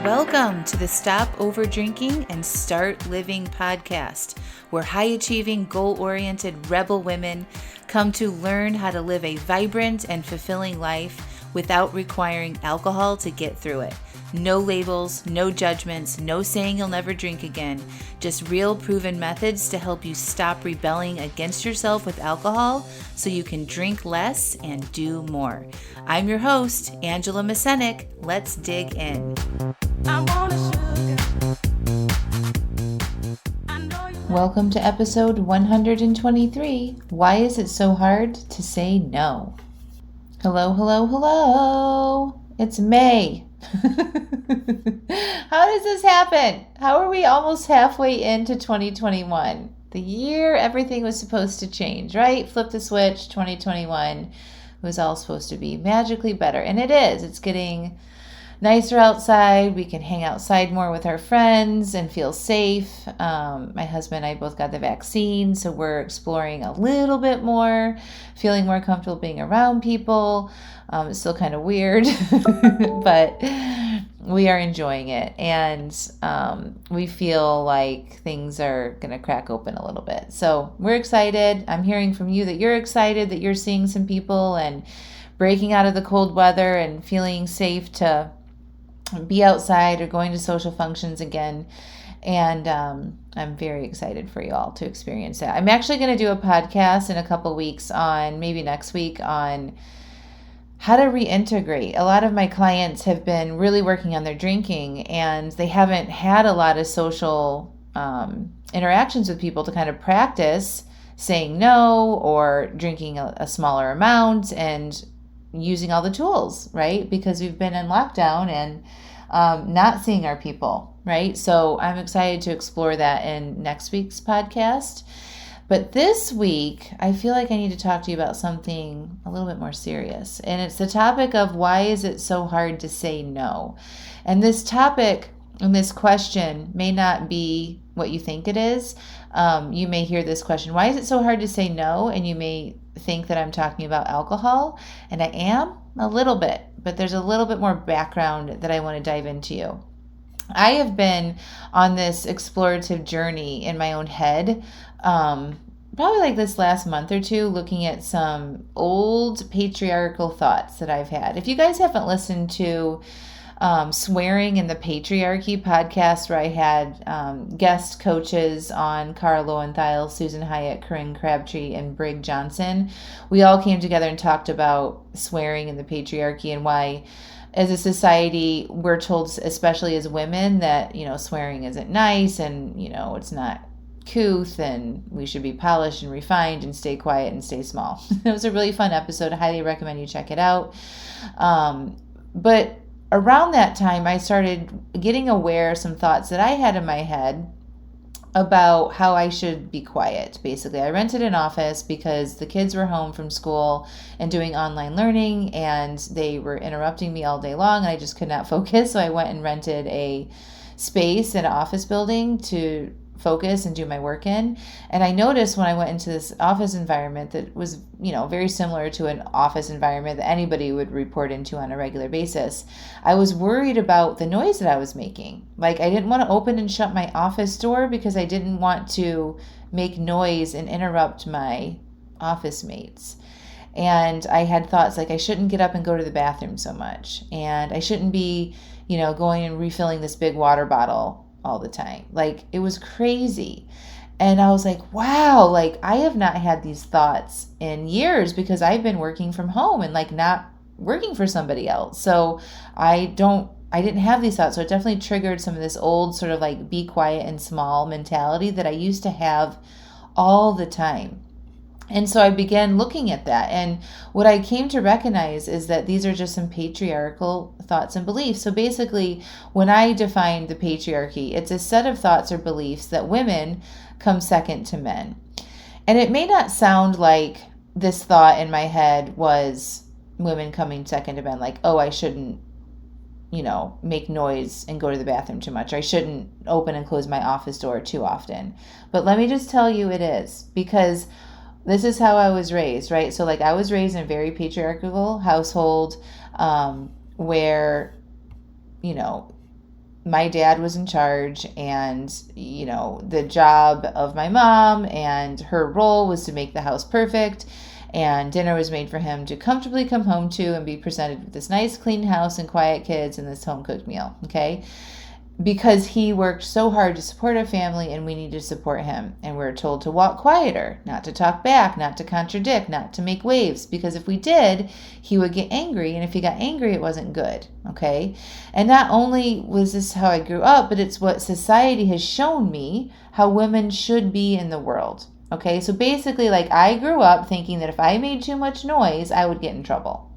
Welcome to the Stop Over Drinking and Start Living podcast, where high-achieving, goal-oriented rebel women come to learn how to live a vibrant and fulfilling life without requiring alcohol to get through it. No labels, no judgments, no saying you'll never drink again. Just real proven methods to help you stop rebelling against yourself with alcohol so you can drink less and do more. I'm your host, Angela Mascenik. Let's dig in. Welcome to episode 123. Why is it so hard to say no? Hello, hello, hello. It's May. How does this happen? How are we almost halfway into 2021? The year everything was supposed to change, right? Flip the switch, 2021 was all supposed to be magically better. And it is. It's getting nicer outside. We can hang outside more with our friends and feel safe. My husband and I both got the vaccine, so we're exploring a little bit more, feeling more comfortable being around people. It's still kind of weird, but we are enjoying it. And we feel like things are going to crack open a little bit. So we're excited. I'm hearing from you that you're excited, that you're seeing some people and breaking out of the cold weather and feeling safe to be outside or going to social functions again. And I'm very excited for you all to experience that. I'm actually going to do a podcast in a couple weeks maybe next week on how to reintegrate. A lot of my clients have been really working on their drinking and they haven't had a lot of social interactions with people to kind of practice saying no or drinking a smaller amount and using all the tools, right? Because we've been in lockdown and not seeing our people, right? So I'm excited to explore that in next week's podcast. But this week, I feel like I need to talk to you about something a little bit more serious. And it's the topic of why is it so hard to say no? And this topic and this question may not be what you think it is. You may hear this question, why is it so hard to say no? And you may think that I'm talking about alcohol. And I am a little bit, but there's a little bit more background that I want to dive into you. I have been on this explorative journey in my own head, probably like this last month or two, looking at some old patriarchal thoughts that I've had. If you guys haven't listened to Swearing in the Patriarchy podcast, where I had guest coaches on Cara Lowenthal, Susan Hyatt, Corinne Crabtree, and Brig Johnson, we all came together and talked about swearing in the patriarchy and why as a society, we're told, especially as women, that, swearing isn't nice and, it's not couth and we should be polished and refined and stay quiet and stay small. It was a really fun episode. I highly recommend you check it out. But around that time, I started getting aware of some thoughts that I had in my head about how I should be quiet. Basically, I rented an office because the kids were home from school and doing online learning and they were interrupting me all day long and I just could not focus. So I went and rented a space in an office building to focus and do my work in. And I noticed when I went into this office environment that was, very similar to an office environment that anybody would report into on a regular basis. I was worried about the noise that I was making. Like I didn't want to open and shut my office door because I didn't want to make noise and interrupt my office mates. And I had thoughts like I shouldn't get up and go to the bathroom so much. And I shouldn't be, going and refilling this big water bottle all the time. Like it was crazy. And I was like, wow, like I have not had these thoughts in years because I've been working from home and like not working for somebody else. So I didn't have these thoughts. So it definitely triggered some of this old sort of like be quiet and small mentality that I used to have all the time. And so I began looking at that. And what I came to recognize is that these are just some patriarchal thoughts and beliefs. So basically, when I defined the patriarchy, it's a set of thoughts or beliefs that women come second to men. And it may not sound like this thought in my head was women coming second to men, like, oh, I shouldn't, make noise and go to the bathroom too much. Or I shouldn't open and close my office door too often. But let me just tell you it is, because this is how I was raised, right? So like I was raised in a very patriarchal household where, my dad was in charge, and the job of my mom and her role was to make the house perfect, and dinner was made for him to comfortably come home to and be presented with this nice clean house and quiet kids and this home cooked meal. Okay, because he worked so hard to support our family, and we need to support him. And we're told to walk quieter, not to talk back, not to contradict, not to make waves, because if we did, he would get angry. And if he got angry, it wasn't good. Okay. And not only was this how I grew up, but it's what society has shown me how women should be in the world. Okay. So basically, like, I grew up thinking that if I made too much noise, I would get in trouble.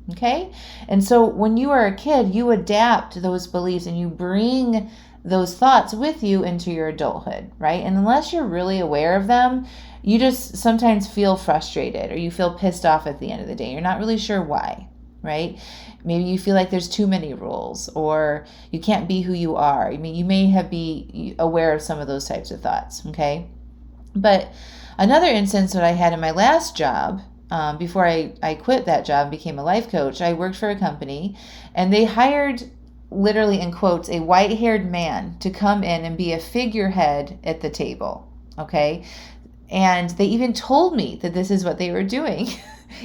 Okay? And so when you are a kid, you adapt those beliefs and you bring those thoughts with you into your adulthood, right? And unless you're really aware of them, you just sometimes feel frustrated or you feel pissed off at the end of the day. You're not really sure why, right? Maybe you feel like there's too many rules or you can't be who you are. I mean, you may be aware of some of those types of thoughts, okay? But another instance that I had in my last job, before I quit that job and became a life coach, I worked for a company and they hired, literally in quotes, a white-haired man to come in and be a figurehead at the table, okay? And they even told me that this is what they were doing.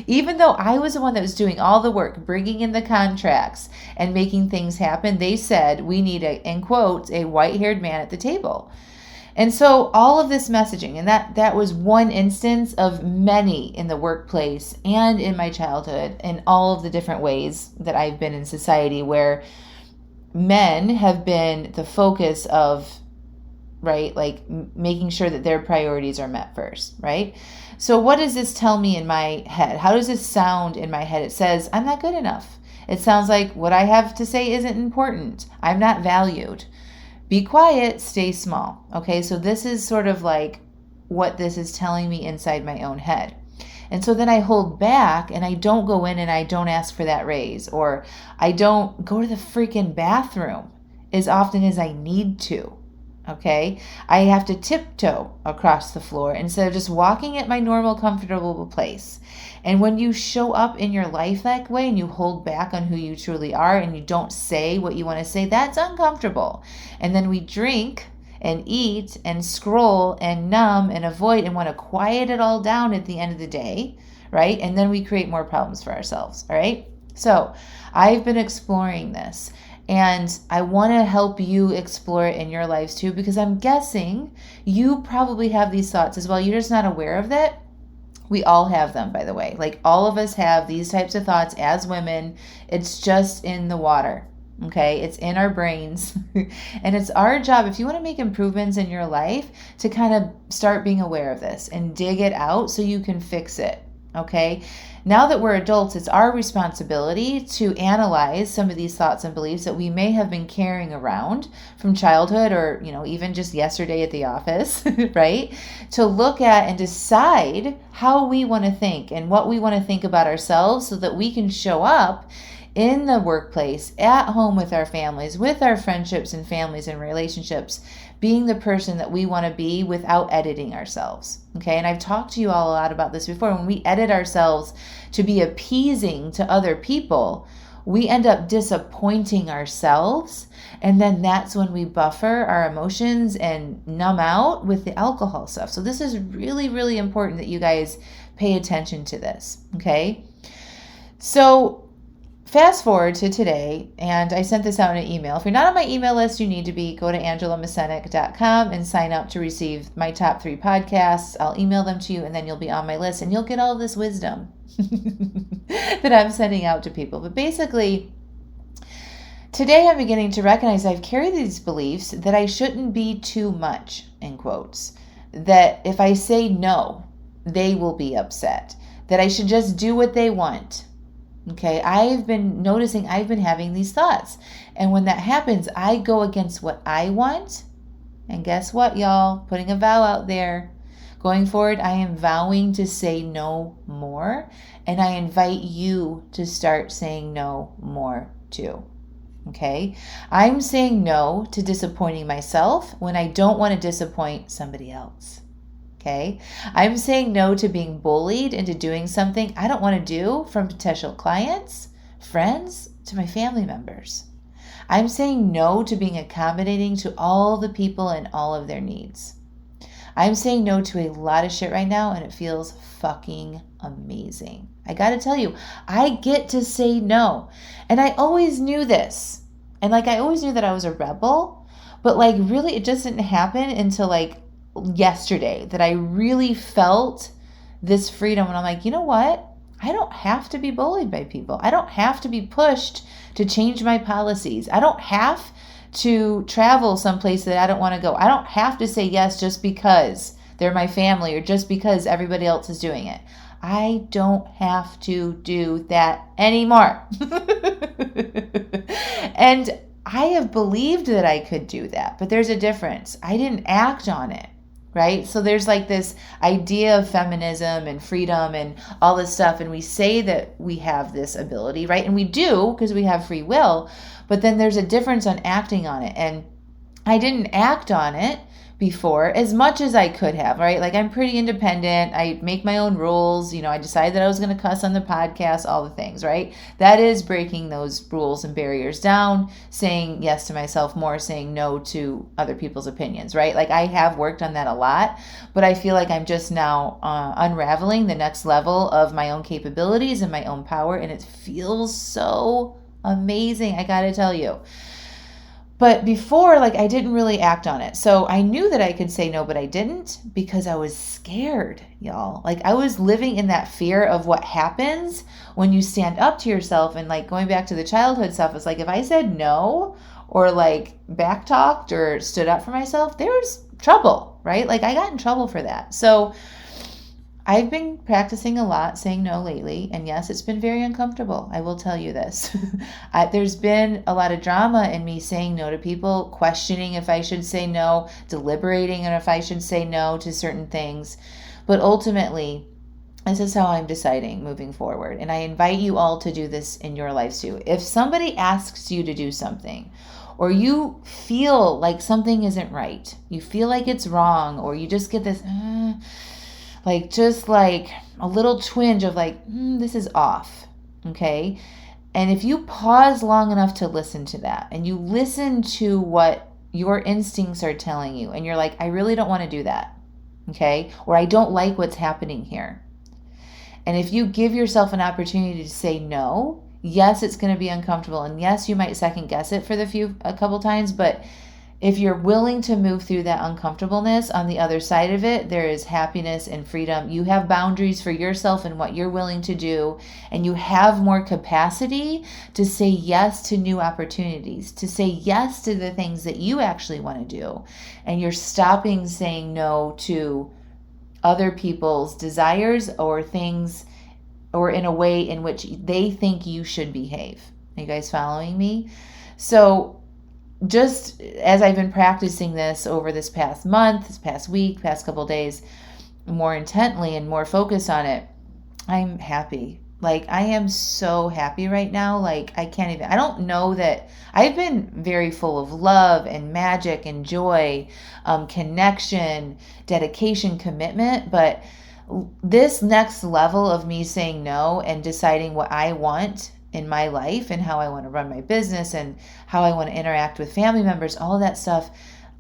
Even though I was the one that was doing all the work, bringing in the contracts and making things happen, they said, we need, in quotes, a white-haired man at the table. And so all of this messaging, and that was one instance of many in the workplace and in my childhood, and all of the different ways that I've been in society where men have been the focus of, right, like making sure that their priorities are met first, right? So what does this tell me in my head? How does this sound in my head? It says, I'm not good enough. It sounds like what I have to say isn't important. I'm not valued. Be quiet, stay small. Okay, so this is sort of like what this is telling me inside my own head. And so then I hold back and I don't go in and I don't ask for that raise, or I don't go to the freaking bathroom as often as I need to. Okay, I have to tiptoe across the floor instead of just walking at my normal, comfortable place. And when you show up in your life that way and you hold back on who you truly are and you don't say what you want to say, that's uncomfortable. And then we drink and eat and scroll and numb and avoid and want to quiet it all down at the end of the day, right? And then we create more problems for ourselves, all right? So I've been exploring this. And I want to help you explore it in your lives too, because I'm guessing you probably have these thoughts as well. You're just not aware of it. We all have them, by the way. Like, all of us have these types of thoughts as women. It's just in the water, okay? It's in our brains. And it's our job, if you want to make improvements in your life, to kind of start being aware of this and dig it out so you can fix it, okay? Now that we're adults, it's our responsibility to analyze some of these thoughts and beliefs that we may have been carrying around from childhood or, even just yesterday at the office, right? To look at and decide how we want to think and what we want to think about ourselves so that we can show up in the workplace, at home with our families, with our friendships and families and relationships, being the person that we want to be without editing ourselves. Okay, and I've talked to you all a lot about this before. When we edit ourselves to be appeasing to other people, we end up disappointing ourselves. And then that's when we buffer our emotions and numb out with the alcohol stuff. So this is really, really important that you guys pay attention to this. Okay, so fast forward to today, and I sent this out in an email. If you're not on my email list, you need to be. Go to AngelaMascenik.com and sign up to receive my top 3 podcasts. I'll email them to you, and then you'll be on my list, and you'll get all this wisdom that I'm sending out to people. But basically, today I'm beginning to recognize I've carried these beliefs that I shouldn't be too much, in quotes. That if I say no, they will be upset. That I should just do what they want. Okay, I've been noticing I've been having these thoughts. And when that happens, I go against what I want. And guess what, y'all? Putting a vow out there. Going forward, I am vowing to say no more. And I invite you to start saying no more too. Okay, I'm saying no to disappointing myself when I don't want to disappoint somebody else. Okay, I'm saying no to being bullied into doing something I don't want to do from potential clients, friends, to my family members. I'm saying no to being accommodating to all the people and all of their needs. I'm saying no to a lot of shit right now, and it feels fucking amazing. I gotta tell you, I get to say no. And I always knew this. And like, I always knew that I was a rebel, but like, really, it just didn't happen until like yesterday that I really felt this freedom. And I'm like, you know what? I don't have to be bullied by people. I don't have to be pushed to change my policies. I don't have to travel someplace that I don't want to go. I don't have to say yes just because they're my family or just because everybody else is doing it. I don't have to do that anymore. And I have believed that I could do that, but there's a difference. I didn't act on it, right? So there's like this idea of feminism and freedom and all this stuff, and we say that we have this ability, right? And we do because we have free will, but then there's a difference on acting on it. And I didn't act on it before as much as I could have, right? Like, I'm pretty independent. I make my own rules. You know, I decided that I was going to cuss on the podcast, all the things, right? That is breaking those rules and barriers down, saying yes to myself more, saying no to other people's opinions, right? Like, I have worked on that a lot, but I feel like I'm just now unraveling the next level of my own capabilities and my own power. And it feels so amazing. I got to tell you. But before, like, I didn't really act on it. So I knew that I could say no, but I didn't because I was scared, y'all. Like, I was living in that fear of what happens when you stand up to yourself. And like, going back to the childhood stuff, it's like, if I said no or like backtalked or stood up for myself, there was trouble, right? Like, I got in trouble for that. So I've been practicing a lot saying no lately, and yes, it's been very uncomfortable. I will tell you this. There's been a lot of drama in me saying no to people, questioning if I should say no, deliberating on if I should say no to certain things. But ultimately, this is how I'm deciding moving forward. And I invite you all to do this in your lives too. If somebody asks you to do something, or you feel like something isn't right, you feel like it's wrong, or you just get this like, just like a little twinge of like, this is off, okay? And if you pause long enough to listen to that, and you listen to what your instincts are telling you, and you're like, I really don't want to do that, okay? Or I don't like what's happening here. And if you give yourself an opportunity to say no, yes, it's going to be uncomfortable. And yes, you might second guess it for a couple times, but if you're willing to move through that uncomfortableness, on the other side of it, there is happiness and freedom. You have boundaries for yourself and what you're willing to do, and you have more capacity to say yes to new opportunities, to say yes to the things that you actually want to do. And you're stopping saying no to other people's desires or things, or in a way in which they think you should behave. Are you guys following me? So just as I've been practicing this over this past month, this past week, past couple of days, more intently and more focused on it, I'm happy. Like, I am so happy right now. Like, I don't know that I've been very full of love and magic and joy, connection, dedication, commitment. But this next level of me saying no and deciding what I want in my life and how I want to run my business and how I want to interact with family members, all of that stuff,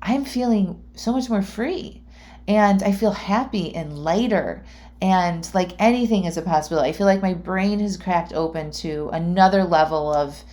I'm feeling so much more free. And I feel happy and lighter, and like anything is a possibility. I feel like my brain has cracked open to another level of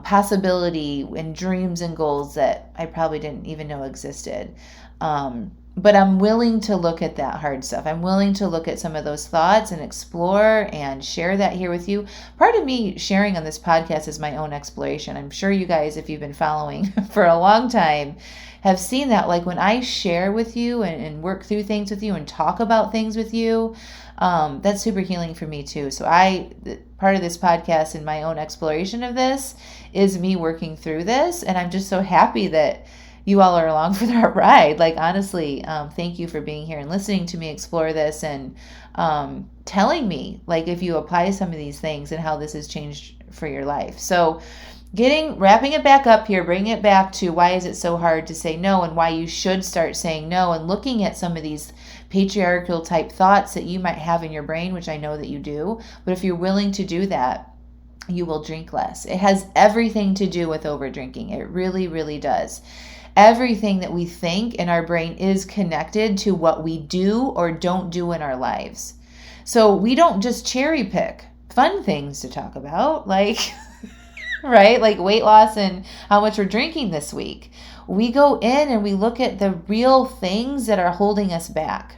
possibility and dreams and goals that I probably didn't even know existed. But I'm willing to look at that hard stuff. I'm willing to look at some of those thoughts and explore and share that here with you. Part of me sharing on this podcast is my own exploration. I'm sure you guys, if you've been following for a long time, have seen that. Like, when I share with you and work through things with you and talk about things with you, that's super healing for me too. So part of this podcast and my own exploration of this is me working through this. And I'm just so happy that you all are along for that ride. Like, honestly, thank you for being here and listening to me explore this and telling me, like, if you apply some of these things and how this has changed for your life. So wrapping it back up here, bringing it back to why is it so hard to say no and why you should start saying no, and looking at some of these patriarchal type thoughts that you might have in your brain, which I know that you do. But if you're willing to do that, you will drink less. It has everything to do with over drinking. It really, really does. Everything that we think in our brain is connected to what we do or don't do in our lives. So we don't just cherry pick fun things to talk about, like, right? Like weight loss and how much we're drinking this week. We go in and we look at the real things that are holding us back.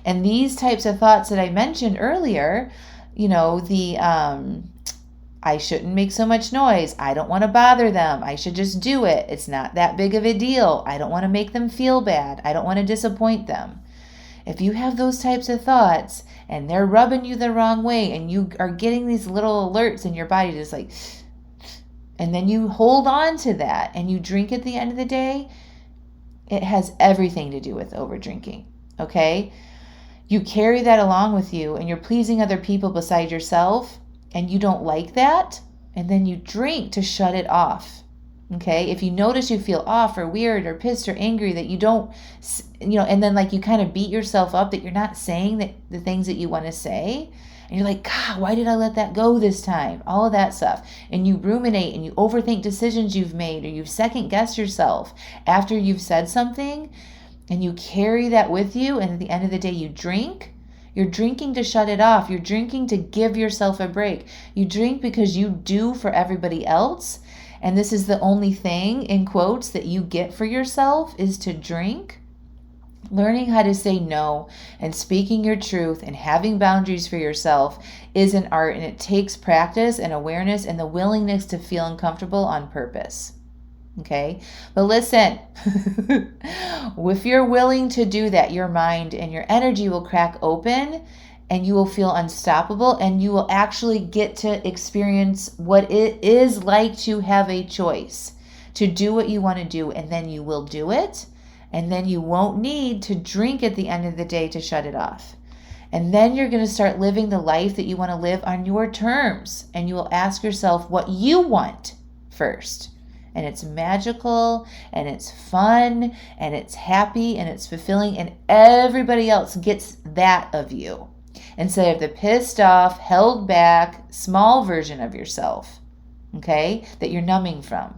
And these types of thoughts that I mentioned earlier, I shouldn't make so much noise. I don't want to bother them. I should just do it. It's not that big of a deal. I don't want to make them feel bad. I don't want to disappoint them. If you have those types of thoughts and they're rubbing you the wrong way and you are getting these little alerts in your body, just like, and then you hold on to that and you drink at the end of the day, it has everything to do with over drinking. Okay? You carry that along with you and you're pleasing other people beside yourself, and you don't like that, and then you drink to shut it off. Okay? If you notice you feel off or weird or pissed or angry that you don't, and then like you kind of beat yourself up that you're not saying the things that you want to say, and you're like, God, why did I let that go this time? All of that stuff. And you ruminate and you overthink decisions you've made, or you second guess yourself after you've said something, and you carry that with you, and at the end of the day you drink. You're drinking to shut it off. You're drinking to give yourself a break. You drink because you do for everybody else. And this is the only thing, in quotes, that you get for yourself is to drink. Learning how to say no and speaking your truth and having boundaries for yourself is an art, and it takes practice and awareness and the willingness to feel uncomfortable on purpose. Okay? But listen, if you're willing to do that, your mind and your energy will crack open and you will feel unstoppable, and you will actually get to experience what it is like to have a choice to do what you want to do, and then you will do it, and then you won't need to drink at the end of the day to shut it off. And then you're going to start living the life that you want to live on your terms, and you will ask yourself what you want first. And it's magical, and it's fun, and it's happy, and it's fulfilling, and everybody else gets that of you instead of the pissed off, held back, small version of yourself, okay, that you're numbing from.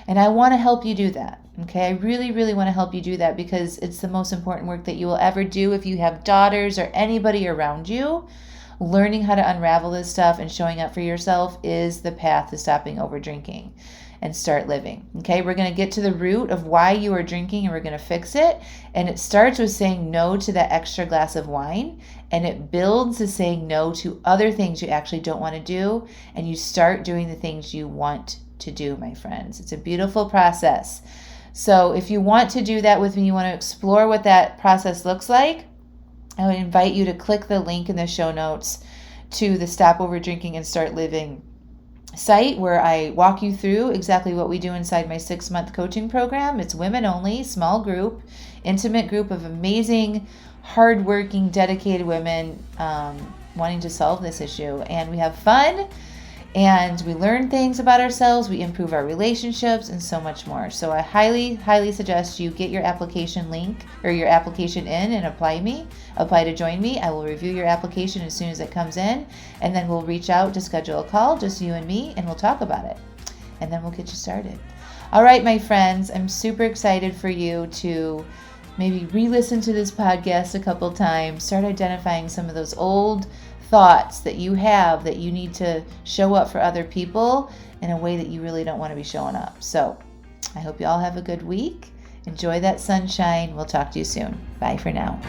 And I want to help you do that, okay? I really, really want to help you do that, because it's the most important work that you will ever do. If you have daughters or anybody around you, learning how to unravel this stuff and showing up for yourself is the path to stopping over drinking and start living. Okay, we're going to get to the root of why you are drinking, and we're going to fix it. And it starts with saying no to that extra glass of wine, and it builds to saying no to other things you actually don't want to do, and you start doing the things you want to do, my friends. It's a beautiful process. So if you want to do that with me, you want to explore what that process looks like, I would invite you to click the link in the show notes to the Stop Over Drinking and Start Living site, where I walk you through exactly what we do inside my 6-month coaching program. It's women only, small group, intimate group of amazing, hardworking, dedicated women wanting to solve this issue. And we have fun, and we learn things about ourselves, we improve our relationships, and so much more. So I highly, highly suggest you get your application link or your application in and apply to join me. I will review your application as soon as it comes in, and then we'll reach out to schedule a call, just you and me, and we'll talk about it. And then we'll get you started. All right, my friends, I'm super excited for you to maybe re-listen to this podcast a couple times, start identifying some of those old thoughts that you have that you need to show up for other people in a way that you really don't want to be showing up. So I hope you all have a good week. Enjoy that sunshine. We'll talk to you soon. Bye for now.